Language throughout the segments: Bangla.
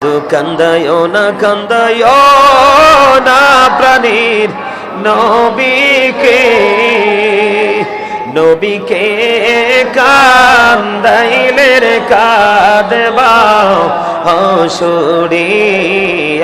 কান্দায় না প্রাণীর নবীকে কান্দাইলে রে কাঁদবা হসুরি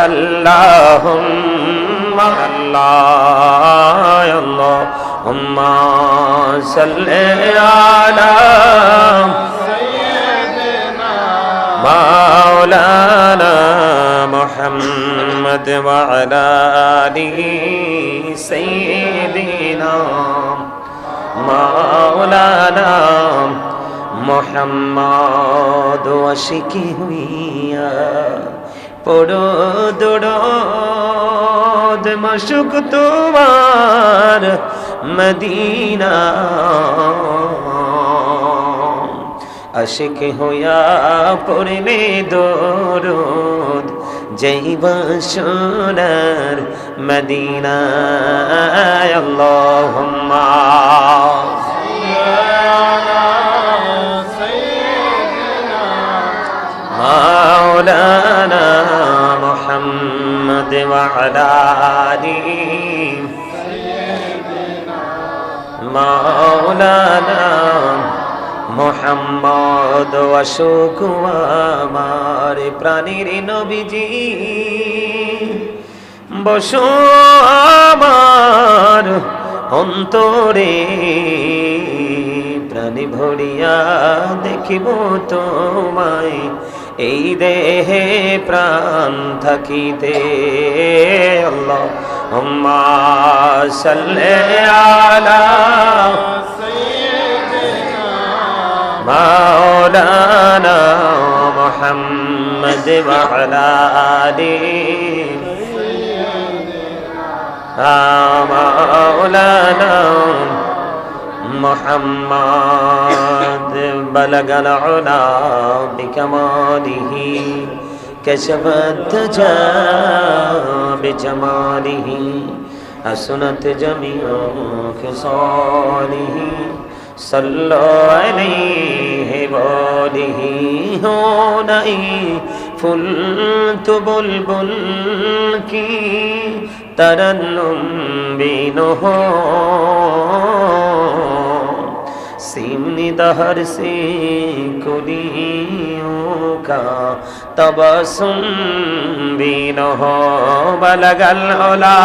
আল্লাহুম্মা আল্লাহুম্মা সাল্লি আলা মাওলানা মুহাম্মদ ওয়া আলা আলিহি সাইয়্যিদিনা মাওলানা মুহাম্মদ আশিকি হুইয়া পড়ো দরদ মাশুক তোমার মদিনা আশিক হইয়া পড়লে দরুদ যাইবা সোনার মদিনায় আল্লাহুম্মা মাওলানা মুহাম্মদ ওয়া আলা আলিহি মাওলানা মুহাম্মদ আশুক আমার প্রাণীর নবীজি বসো আমার অন্তরে প্রাণী ভরিয়া দেখিব তোমায় এই দেহে প্রাণ থাকিতে আল্লাহুম্মা সাল্লি আলা মাওলানা মুহাম্মদ ওয়া আলা আলিহি মাওলানা মুহাম্মদ বালাগাল উলা বিকামালিহি কাশফাত তুজা বিজামালিহি হাসনাত জামিউ খিসালিহি सल्लो अलैहि वालिहि हो नहीं फुल तो बुलबुल की तरन्नुम बिनो हो सिमनी दहर से कुलियों का तबसुम बिनो हो बलगल उला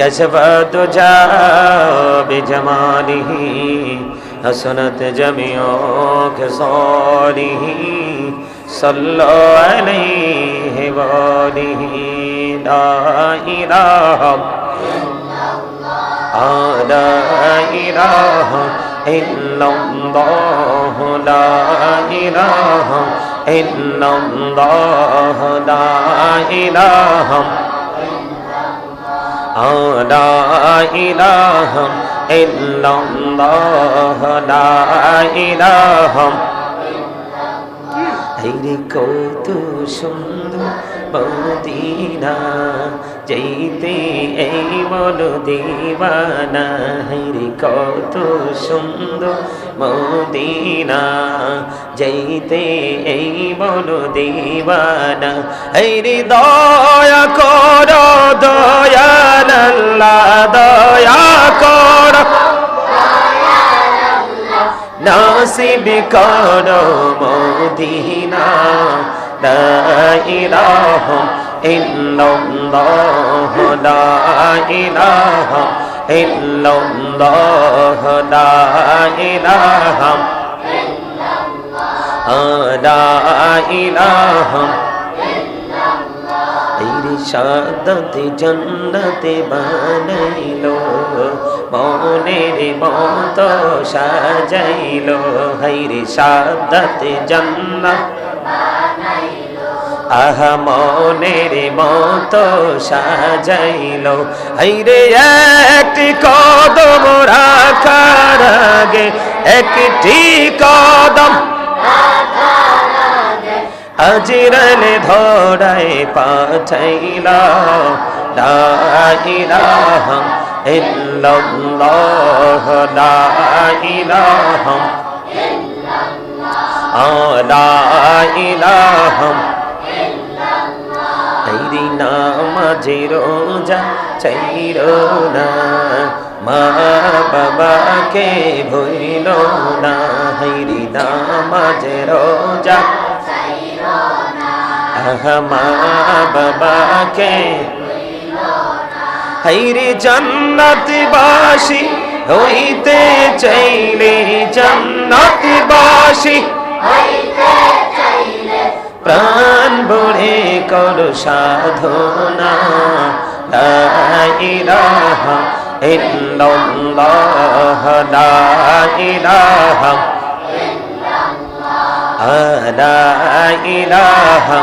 कशफत तुजा बिजमालिही हसनत जमियो खिसालिही सल्लो अलैहि वालिही ला इलाहा इल्लल्लाह ला इलाहा इल्लल्लाह ला इलाहा لا إله إلا الله لا إله হেরে কত সুন্দর মদিনা যাইতে এই মন দিওয়ানা হেরে কত সুন্দর মদিনা যাইতে এই মন দিওয়ানা হেরে দয়া করো দয়াল আল্লাহ দয়া করো নাসিব করো মদিনা লা ইলাহা ইল্লাল্লাহ লা ইলাহা ইল্লাল্লাহ লা ইলাহা লা ইলাহা শাহাদাতে জান্নাতে বানাইলো মনের মতো সাজাইলো হায়রে শাহাদাতে জান্নাত আহা মনের মতো সাজাইলো হায়রে একটি কদম রাখার আগে একটি কদম আজরাইল ধরায় পাঠাইলা লা ইলাহা ইল্লাল্লাহ লা ইলাহা লা ইলাহা হাইরে নামাজে রোজা চাইরো না মা বাবাকে ভুইলো না হাইরে নামাজে রোজা চাইরো না মা বাবাকে ভুইলো না হাইরে জান্নাতবাসী হইতে চাইলে জান্নাতবাসী হইতে চাইলে প্রাণ ভরে করো সাধনা লা ইলাহা ইল্লাল্লাহ লা ইলাহা ইল্লাল্লাহ লা ইলাহা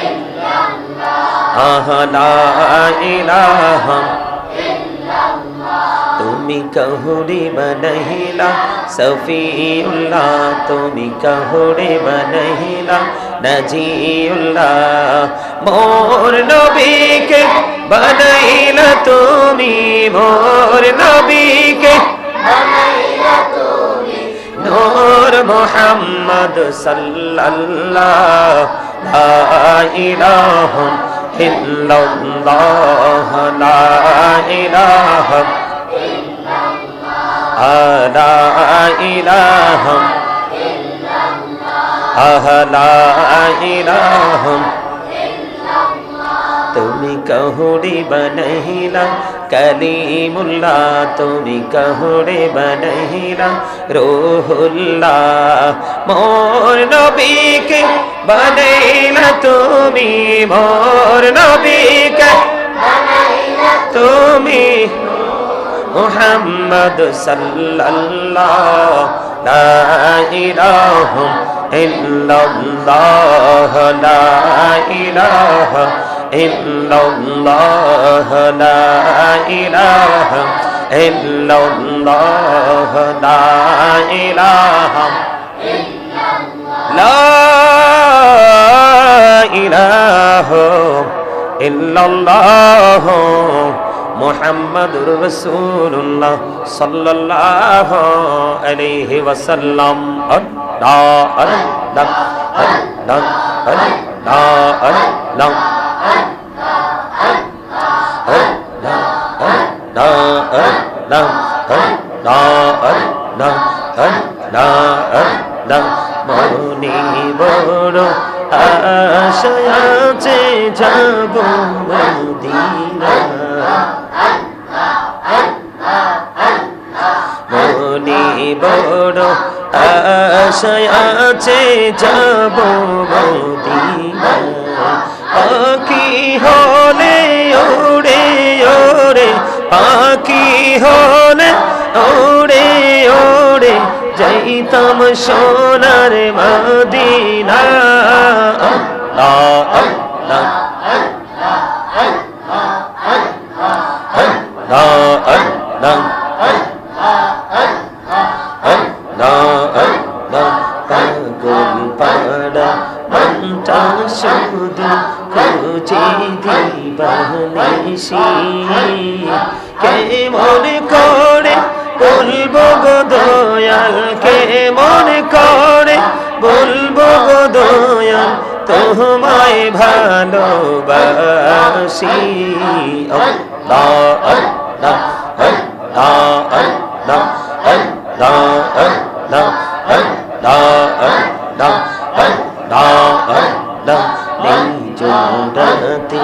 ইল্লাল্লাহ লা ইলাহা তুমি কহুরে বনহিলা সফিউল্লাহ তুমি কহুরে বনহিলা নজিউল্লাহ মোর নবীকে বনহিলা তুমি মোর নবীকে বনহিলা তুমি নূর মুহাম্মদ সাল্লাল্লাহ লা ইলাহা ইল্লাল্লাহ লা ইলাহা লা ইলাহা ইল্লাল্লাহ লা ইলাহা ইল্লাল্লাহ তুমি কহুরে বনহিলা কলিমুল্লাহ তুমি কহুরে বনহিলা রূহুল্লাহ মোর নবীকে বনহিলা তুমি মোর নবীকে বনহিলা তুমি মুহাম্মদ সাল্লাল্লাহ লা ইলাহা ইল্লাল্লাহ লা ইলাহা ইল্লাল্লাহ লা ইলাহা ইল্লাল্লাহ লা ইলাহা লা ইলাহা ইল্লাল্লাহ মুহাম্মাদুর রাসূলুল্লাহ সাল্লাল্লাহু আলাইহি ওয়াসাল্লাম আল্লাহ আল্লাহ আল্লাহ আল্লাহ আল্লাহ মনে বড় আশা আছে যাব মদিনা মনে বড় আশা আছে যাব মদিনা পাখি হলে ওড়ে ওড়ে পাখি হলে ওড়ে ওড়ে যাইতাম সোনার মদিনা আল্লাহ আল্লাহ আল্লাহ পাগল পাড়া মনটা শুধু খুঁজে দিবানিসি কেমন করে বলবো গো দয়াল কেমন করে বলবো গো দয়াল তোমায় ভালোবাসি আল্লাহ আল্লাহ আল্লাহ আল্লাহ আল্লাহ আল্লাহ আল্লাহ আল্লাহ নিজরাতে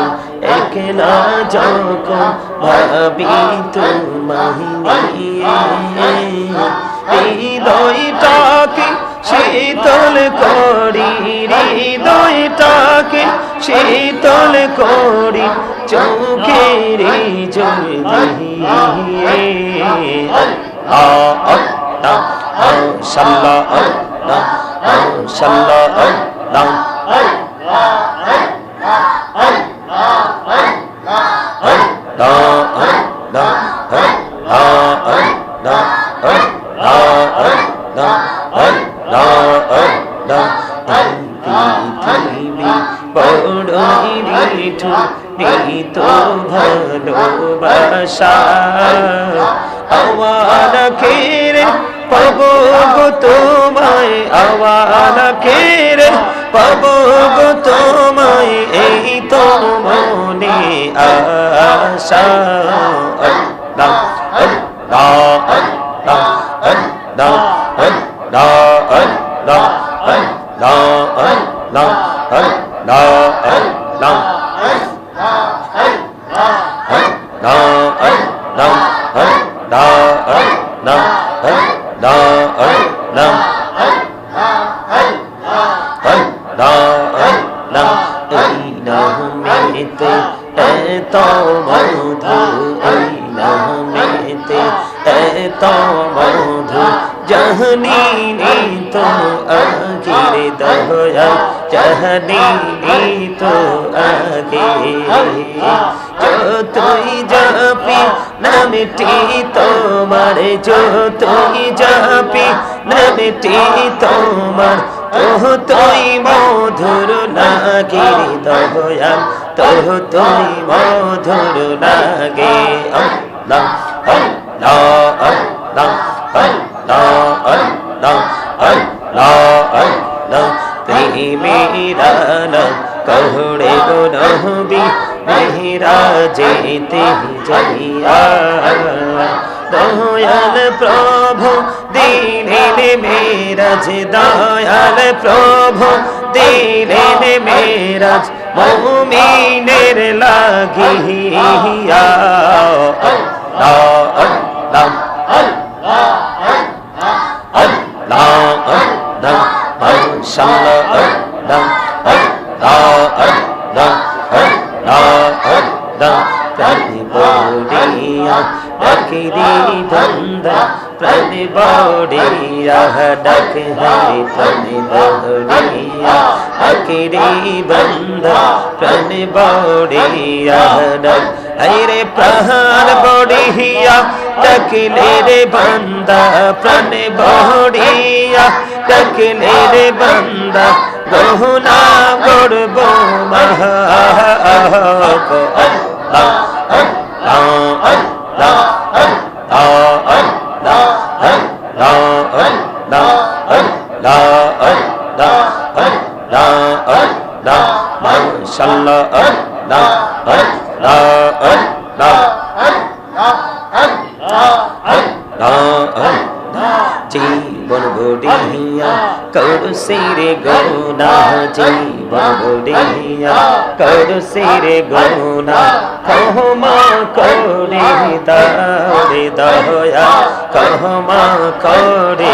একলা যখন ভাবি তোমায় হৃদয়টাকে শীতল করি হৃদয়টাকে শীতল করি চোখের জল দিয়ে আল্লাহ সাল্লাল্লাহ সাল্লাল্লাহ ভালোবাসা আমার খেরে পাবো গো তোমায় আওয়ালা কেরে পাবো গো তোমায় এই তো মনে আশা আল্লাহ আল্লাহ আল্লাহ আল্লাহ আল্লাহ আল্লাহ আল্লাহ আল্লাহ जहनी तो आगे दया जहनी तो आगे जो तुई जापी न मिटी तो मारे जो तुई जापी न मिटी तो मार तो तुई मधुर लागे दया तो तुई मधुर लागे अल्लाह अल्लाह अल्लाह मेरा नाम कहड़े गो नबी मेरा जेते जलिया दयाल प्रभु दीने मेरा दयाल प्रभु दीने मेरा मोमिनेर लागिया अल्लाह अल्लाह प्रतिबोड़िया डक है प्रतिबोड़िया अकेरी बंदा प्रतिबोड़िया डक अरे प्राण बोड़िया डकले रे बंदा प्रतिबोड़िया डकले रे बंदा गहुना गोड़बो महा को अल्लाह अल्लाह अल्लाह जीवन गोड़िया कर सिरे गौना जीवन गोड़िया कर सिरे गौना कहमा करे दारे दया कहमा करे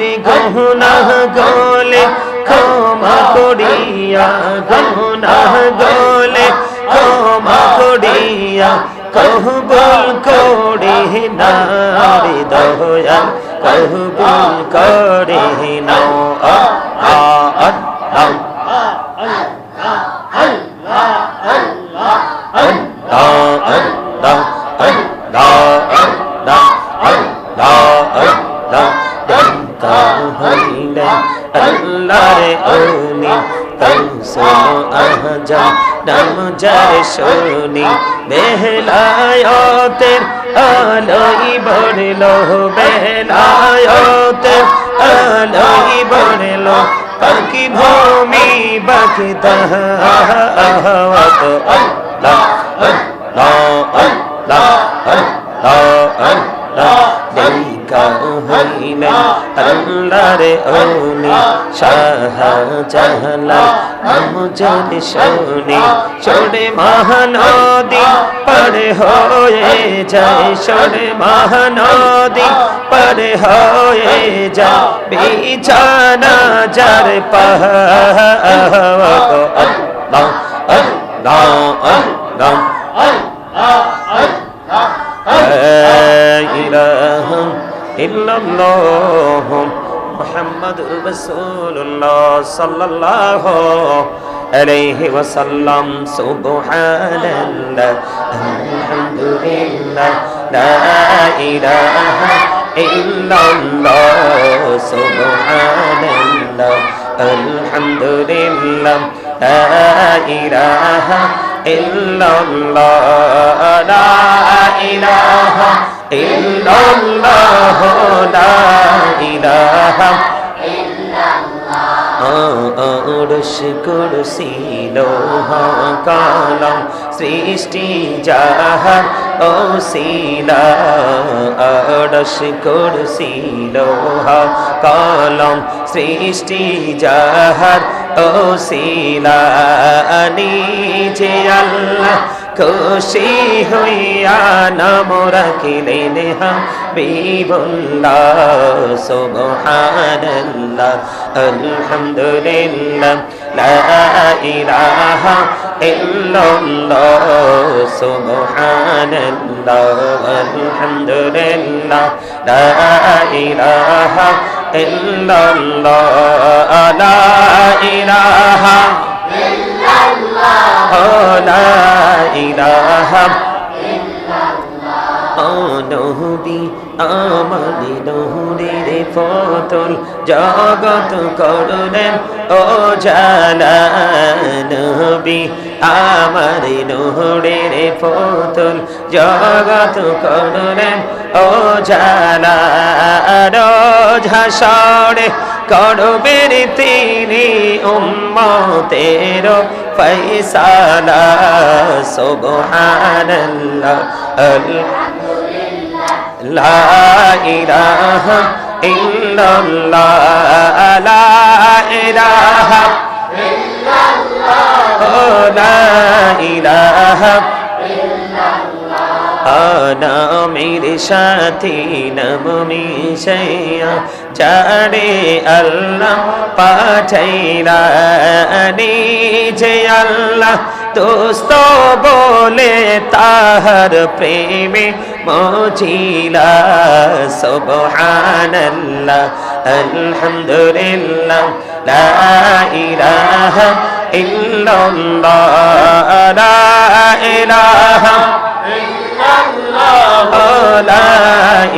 रे गौना गोले क्षमा करिया गौना गोले क्षमा करिया कहबुल करे ना रे दया कहबुल करे ना नाम जय सोनी बेहलायतेर आलोई बढ़लो बेहलायतेर आलोई बढ़लो पाकी भूमि बखता हवत अल्लाह अल्लाह अल्लाह अल्लाह अल्लाह देखा हईले अल्लाह रे ओनी शाह जहला मुझन सोनी छोड़े महानदी पड़े होए जाए छोड़े महानदी पड़े होए जा बिछाना जार पहावत अल्लाह अल्लाह अल्लाह इलाहा इल्लल्लाह मुहम्मदुर रसूलुल्लाह सल्लल्लाहु अलैहि वसल्लम सुब्हानल्लाह अल्हम्दुलिल्लाह ला इलाहा इल्लल्लाह सुब्हानल्लाह अल्हम्दुलिल्लाह ला इलाहा ইল্লাল্লাহ লা ইলাহা ইল্লাল্লাহ লা ইলাহা আরশ কুরসি লোহা কালাম সৃষ্টি জাহান ওসিলা আরশ কুরসি লোহা কালাম সৃষ্টি জাহান ওসিলা নিজে আল্লাহ খুশি হইয়া নাম রাখিলেন হাবিবুল্লাহ সুবহানাল্লাহ আলহামদুলিল্লাহ লা ইলাহা ইল্লাল্লাহ সুবহানাল্লাহ আলহামদুলিল্লাহ লা ইলাহা ইল্লাল্লাহ লা ইলাহা লা ইলাহা নবী আমার নূরের ফতল জগৎ করলেন ও জালা নবী আমার নূরের ফতল জগৎ করলেন ও জালা রোজ হাসরে করবেন তিনি উম্মতের ফয়সালা সুবহানাল্লাহ লা ইলাহা ইল্লাল্লাহ লা ইলাহা ইল্লাল্লাহ লা ইলাহা নামের সাথে নাম মিশাইয়া যারে আল্লাহ পাঠাইলা নিজে আল্লাহ দোস্ত বলে তাহার প্রেমে মজিলা সুবহানাল্লাহ আলহামদুলিল্লাহ লা ইলাহা ইল্লাল্লাহ লা ইলাহা লা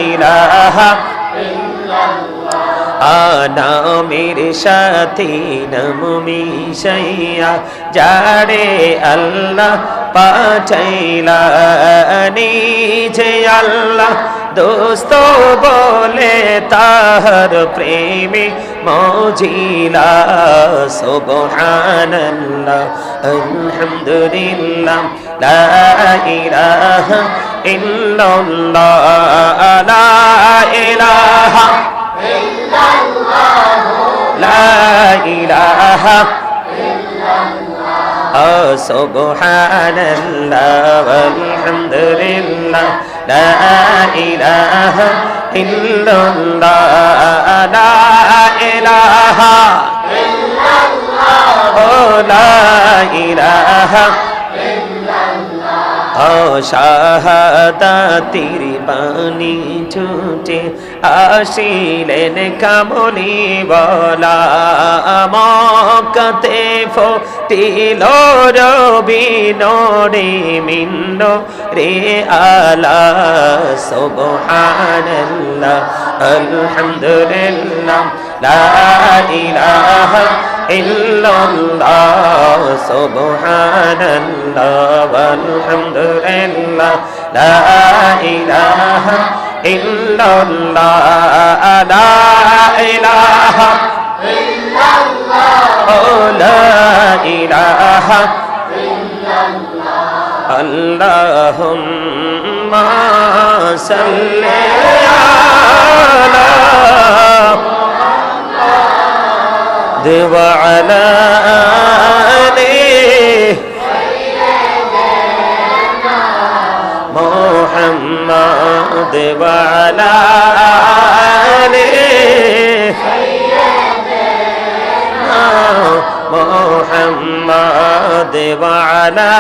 ইলাহা নামের সাথে নাম মিশাইয়া যারে আল্লাহ পাঠাইলা নিজে আল্লাহ দোস্ত বলে তাহার প্রেমে মজিলা সুবহানাল্লাহ আলহামদুলিল্লাহ লা ইলাহা ইল্লাল্লাহ লা ইলাহা ইল্লাল্লাহ লা ইলাহা সুবহানাল্লাহ আলহামদুলিল্লাহ লা ইলাহা ইল্লাল্লাহ লা ইলাহা ইল্লাল্লাহ লা ইলাহা শাহাদাতির বাণী ছুটে আসিলেন কামলি বলা মক্কাতে ফুটিল রবি নূরে মিন্ন রে আলা সুবহানাল্লাহ আলহামদুলিল্লাহ লা ইলাহা ইল্লাল্লাহ সুবহানাল্লাহ আলহামদুলিল্লাহ লা ইলাহা ইল্লাল্লাহ লা ইলাহা ইল্লাল্লাহ লা ইলাহা ইল্লাল্লাহ আল্লাহুম্মা সাল্লি আলা وعلى آله محمد وعلى آله محمد وعلى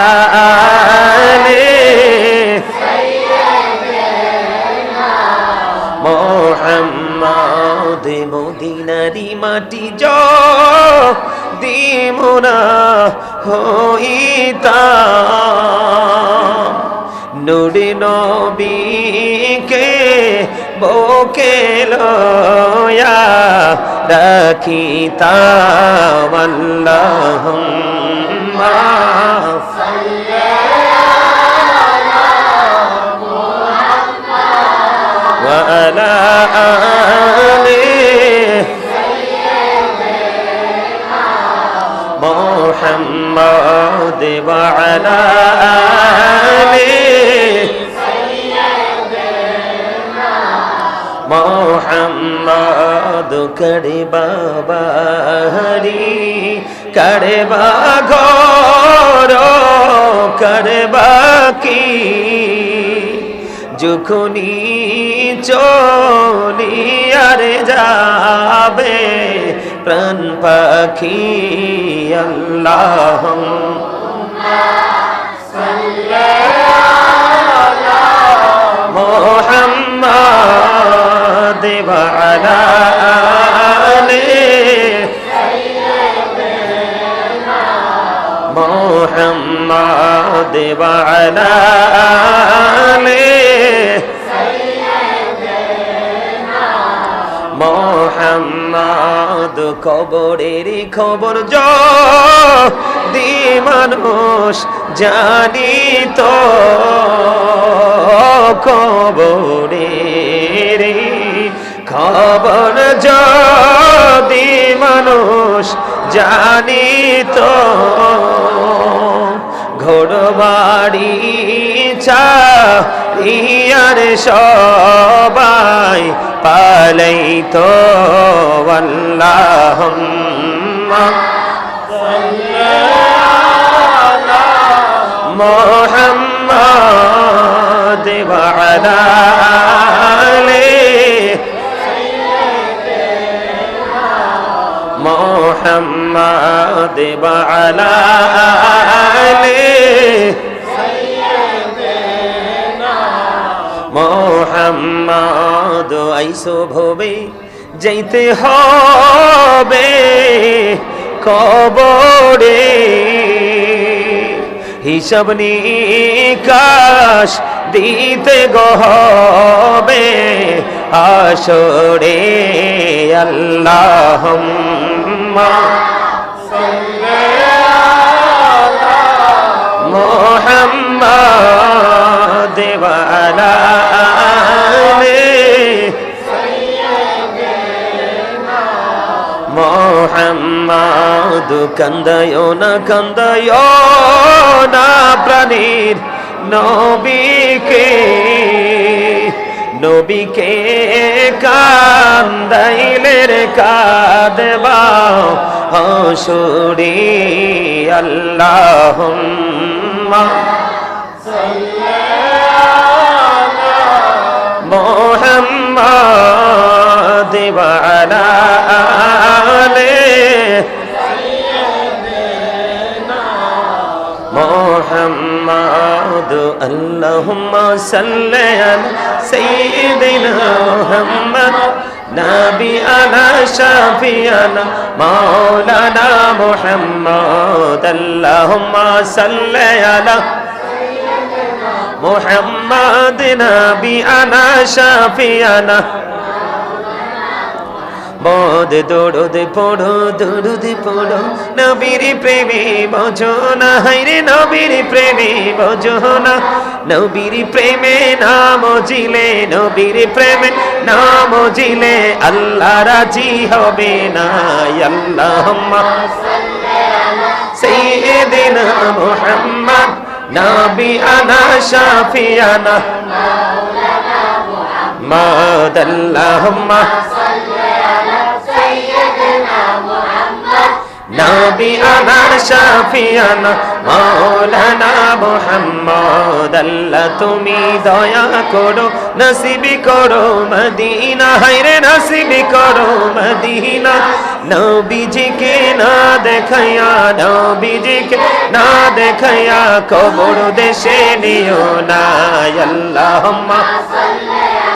آله محمد মদিনারি মাটি যদি মোরা হইতাম নূরে নবীকে বুকে লইয়া রাখিতাম আল্লাহুম্মা সাল্লি وعلى آله محمد وعلى آله محمد کربا বাড়ি করবা ঘর করবা কি যখনি চলিয়ারে যাবে প্রাণ পাখি আল্লাহুম্মা সাল্লি আলা মুহাম্মাদ ওয়া আলা আলিহি محمد وعلى آله محمد কবরের খবর যদি মানুষ জানিত কবরের খবর যদি মানুষ জানিত ঘোড়বাড়ি চারিয়ার সবাই পালাইতো আল্লাহুম্মা সাল্লি আলা মুহাম্মাদ ওয়া আলা আলিহি محمد وعلى آله محمد আইসো ভবে যাইতে হবে কবরে হিসাব নিকাশ দিতে হবে হাসরে আল্লাহুম্মা সাল্লি আলা মুহাম্মাদ ওয়া আলা আলিহি মুহাম্মাদ কান্দায়ো না প্রাণীর নবীকে কান্দাইলে রে কাঁদবা হাসরে আল্লাহুম্মা সাল্লি আলা মুহাম্মাদ ওয়া আলা আলিহি محمد اللهم صل على سيدنا محمد نبينا شفيعنا مولانا محمد اللهم صل على محمد نبينا شفيعنا মদ দরুদ পড়ো নবীর প্রেমে বজনা হায়রে নবীর প্রেমে বজনা নবীর প্রেমে নাম জিলে নবীর প্রেমে নাম জিলে আল্লাহ রাজি হবে না আল্লাহুম্মা সাল্লি আলা সাইয়্যিদিনা মুহাম্মদ নাবিয়ানা শাফিয়ানা মাওলানা মুহাম্মদ আল্লাহুম্মা نبينا شفيعنا مولانا محمد আল্লাহ তুমি দয়া করো নসিব করো মদিনা হায়রে নসিব করো মদিনা নবীজিকে না দেখায়া কবর দেশে নিও না আল্লাহুম্মা